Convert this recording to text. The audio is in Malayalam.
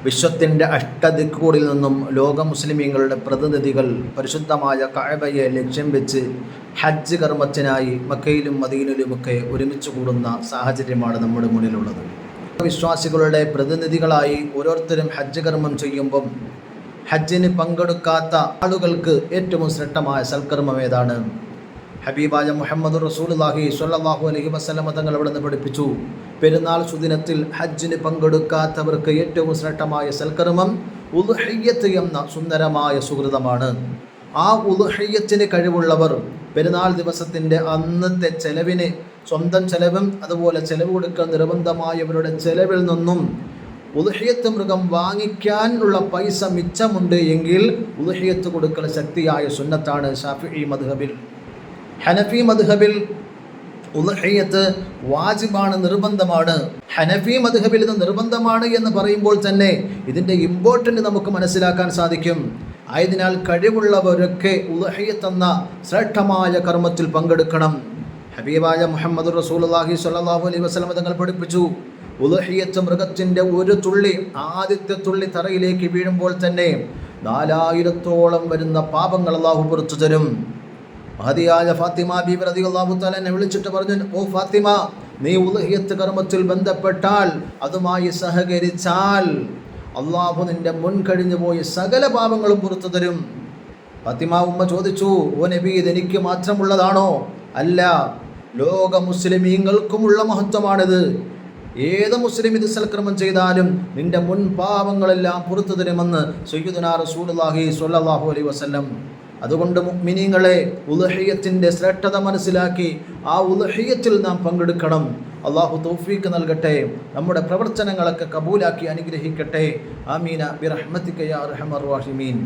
വിശ്വത്തിൻ്റെ അഷ്ടദിക്കുകളിൽ നിന്നും ലോക മുസ്ലിമീങ്ങളുടെ പ്രതിനിധികൾ പരിശുദ്ധമായ കഅബയെ ലക്ഷ്യം വെച്ച് ഹജ്ജ് കർമ്മത്തിനായി മക്കയിലും മദീനയിലുമൊക്കെ ഒരുമിച്ച് കൂടുന്ന സാഹചര്യമാണ് നമ്മുടെ മുന്നിലുള്ളത്. വിശ്വാസികളുടെ പ്രതിനിധികളായി ഓരോരുത്തരും ഹജ്ജ് കർമ്മം ചെയ്യുമ്പം ഹജ്ജിന് പങ്കെടുക്കാത്ത ആളുകൾക്ക് ഏറ്റവും ശ്രേഷ്ഠമായ സൽക്കർമ്മം ഏതാണ്? ഹബീബായ മുഹമ്മദ് റസൂലുള്ളാഹി സ്വല്ലല്ലാഹു അലൈഹി വസല്ലം തങ്ങൾ അവിടെ നിന്ന് പഠിപ്പിച്ചു, പെരുന്നാൾ സുദിനത്തിൽ ഹജ്ജിന് പങ്കെടുക്കാത്തവർക്ക് ഏറ്റവും ശ്രേഷ്ഠമായ സൽക്കർമ്മം ഉദ്ഹിയ്യത്ത് എന്ന സുന്ദരമായ സുഹൃതമാണ്. ആ ഉദ്ഹിയ്യത്തിന് കഴിവുള്ളവർ പെരുന്നാൾ ദിവസത്തിൻ്റെ അന്നത്തെ ചെലവിന് സ്വന്തം ചെലവും അതുപോലെ ചെലവ് കൊടുക്കാൻ നിർബന്ധമായവരുടെ ചെലവിൽ നിന്നും ഉദ്ഹിയ്യത്ത് മൃഗം വാങ്ങിക്കാനുള്ള പൈസ മിച്ചമുണ്ട് എങ്കിൽ ഉദ്ഹിയ്യത്ത് കൊടുക്കൽ ശക്തിയായ സുന്നത്താണ്. ശാഫിഈ മദ്ഹബിൽ, ഹനഫി മദ്ഹബിൽ ഉദ്ഹിയ്യത്ത് വാജിബാണ്, നിർബന്ധമാണ്. ഹനഫി മദ്ഹബിൽ ഇത് നിർബന്ധമാണ് എന്ന് പറയുമ്പോൾ തന്നെ ഇതിൻ്റെ ഇമ്പോർട്ടൻ്റ് നമുക്ക് മനസ്സിലാക്കാൻ സാധിക്കും. ആയതിനാൽ കഴിവുള്ളവരൊക്കെ ഉദ്ഹിയ്യത്ത് എന്ന ശ്രേഷ്ഠമായ കർമ്മത്തിൽ പങ്കെടുക്കണം. ഹബീബായ മുഹമ്മദ് റസൂലുള്ളാഹി സ്വല്ലല്ലാഹു അലൈഹി വസല്ലം തങ്ങൾ പഠിപ്പിച്ചു, ഉദ്ഹിയ്യത്ത് മൃഗത്തിൻ്റെ ഒരു തുള്ളി, ആദ്യത്തെ തുള്ളി തറയിലേക്ക് വീഴുമ്പോൾ തന്നെ 4000-ഓളം വരുന്ന പാപങ്ങൾ അല്ലാഹു പുറത്തു തരും. മഹദിയായ ഫാത്തിമ ബീബി റളിയല്ലാഹു തആല എന്നെ വിളിച്ചിട്ട് പറഞ്ഞു, ഓ ഫാത്തിമ, നീ ഉദ്ഹിയ്യത്ത് കർമ്മത്തിൽ ബന്ധപ്പെട്ടാൽ, അതുമായി സഹകരിച്ചാൽ അള്ളാഹു നിന്റെ മുൻ കഴിഞ്ഞു പോയി സകല പാപങ്ങളും പുറത്തു തരും. ഫാത്തിമ ഉമ്മ ചോദിച്ചു, ഓ നബി, ഇതെനിക്ക് മാത്രമുള്ളതാണോ? അല്ല, ലോക മുസ്ലിമീങ്ങൾക്കുമുള്ള മഹത്വമാണിത്. ഏത് മുസ്ലിം ഇത് സൽക്കർമ്മം ചെയ്താലും നിന്റെ മുൻ പാപങ്ങളെല്ലാം പുറത്തു തരുമെന്ന് സയ്യിദുനാ റസൂലുള്ളാഹി സ്വല്ലല്ലാഹു അലൈഹി വസല്ലം. അതുകൊണ്ട് മുഅ്മിനീങ്ങളെ, ഉദ്ഹിയ്യത്തിൻ്റെ ശ്രേഷ്ഠത മനസ്സിലാക്കി ആ ഉദ്ഹിയ്യത്തിൽ നാം പങ്കെടുക്കണം. അള്ളാഹു തൗഫീഖ് നൽകട്ടെ, നമ്മുടെ പ്രവർത്തനങ്ങളൊക്കെ കബൂലാക്കി അനുഗ്രഹിക്കട്ടെ. ആമീന ബിറഹ്മതിക യാ അർഹമർ റഹീമീൻ.